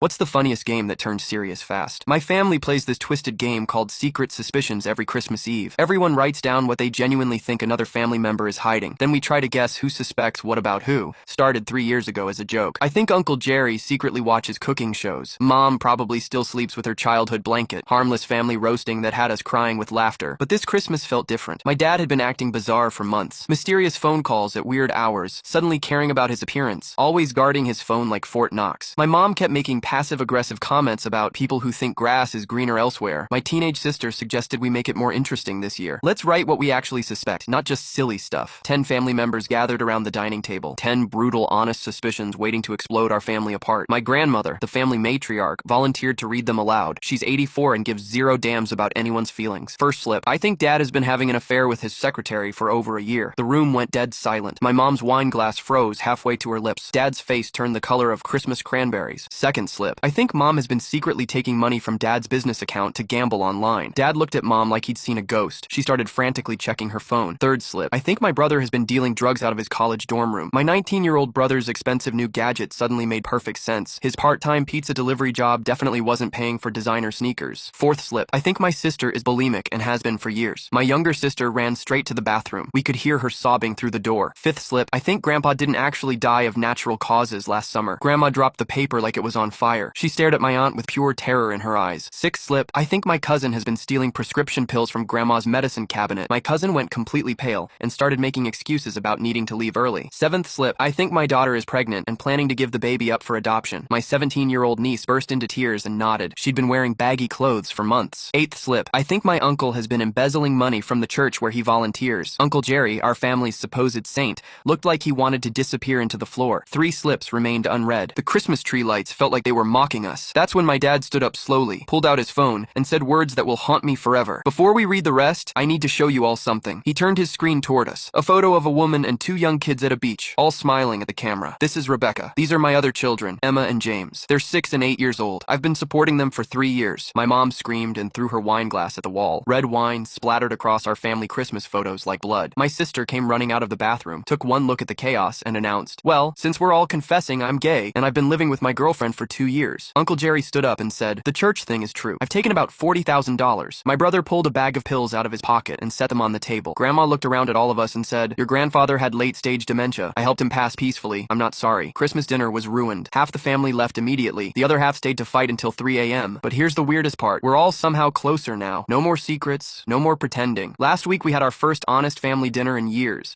What's the funniest game that turned serious fast? My family plays this twisted game called Secret Suspicions every Christmas Eve. Everyone writes down what they genuinely think another family member is hiding. Then we try to guess who suspects what about who. Started 3 years ago as a joke. I think Uncle Jerry secretly watches cooking shows. Mom probably still sleeps with her childhood blanket. Harmless family roasting that had us crying with laughter. But this Christmas felt different. My dad had been acting bizarre for months. Mysterious phone calls at weird hours. Suddenly caring about his appearance. Always guarding his phone like Fort Knox. My mom kept making passive-aggressive comments about people who think grass is greener elsewhere. My teenage sister suggested we make it more interesting this year. Let's write what we actually suspect, not just silly stuff. 10 family members gathered around the dining table. 10 brutal, honest suspicions waiting to explode our family apart. My grandmother, the family matriarch, volunteered to read them aloud. She's 84 and gives zero damns about anyone's feelings. First slip. I think Dad has been having an affair with his secretary for over a year. The room went dead silent. My mom's wine glass froze halfway to her lips. Dad's face turned the color of Christmas cranberries. Second slip. I think Mom has been secretly taking money from Dad's business account to gamble online. Dad looked at Mom like he'd seen a ghost. She started frantically checking her phone. Third slip. I think my brother has been dealing drugs out of his college dorm room. My 19-year-old brother's expensive new gadget suddenly made perfect sense. His part-time pizza delivery job definitely wasn't paying for designer sneakers. Fourth slip. I think my sister is bulimic and has been for years. My younger sister ran straight to the bathroom. We could hear her sobbing through the door. Fifth slip. I think Grandpa didn't actually die of natural causes last summer. Grandma dropped the paper like it was on fire. She stared at my aunt with pure terror in her eyes. Sixth slip. I think my cousin has been stealing prescription pills from Grandma's medicine cabinet. My cousin went completely pale and started making excuses about needing to leave early. Seventh slip. I think my daughter is pregnant and planning to give the baby up for adoption. My 17-year-old niece burst into tears and nodded. She'd been wearing baggy clothes for months. Eighth slip. I think my uncle has been embezzling money from the church where he volunteers. Uncle Jerry, our family's supposed saint, looked like he wanted to disappear into the floor. 3 slips remained unread. The Christmas tree lights felt like they were mocking us. That's when my dad stood up slowly, pulled out his phone, and said words that will haunt me forever. Before we read the rest, I need to show you all something. He turned his screen toward us. A photo of a woman and 2 young kids at a beach, all smiling at the camera. This is Rebecca. These are my other children, Emma and James. They're 6 and 8 years old. I've been supporting them for 3 years. My mom screamed and threw her wine glass at the wall. Red wine splattered across our family Christmas photos like blood. My sister came running out of the bathroom, took one look at the chaos, and announced, "Well, since we're all confessing, I'm gay, and I've been living with my girlfriend for 2 years." Uncle Jerry stood up and said, "The church thing is true. I've taken about $40,000. My brother pulled a bag of pills out of his pocket and set them on the table. Grandma looked around at all of us and said, 'Your grandfather had late-stage dementia. I helped him pass peacefully. I'm not sorry.' Christmas dinner was ruined. Half the family left immediately. The other half stayed to fight until 3 a.m. But here's the weirdest part. We're all somehow closer now. No more secrets, no more pretending. Last week we had our first honest family dinner in years.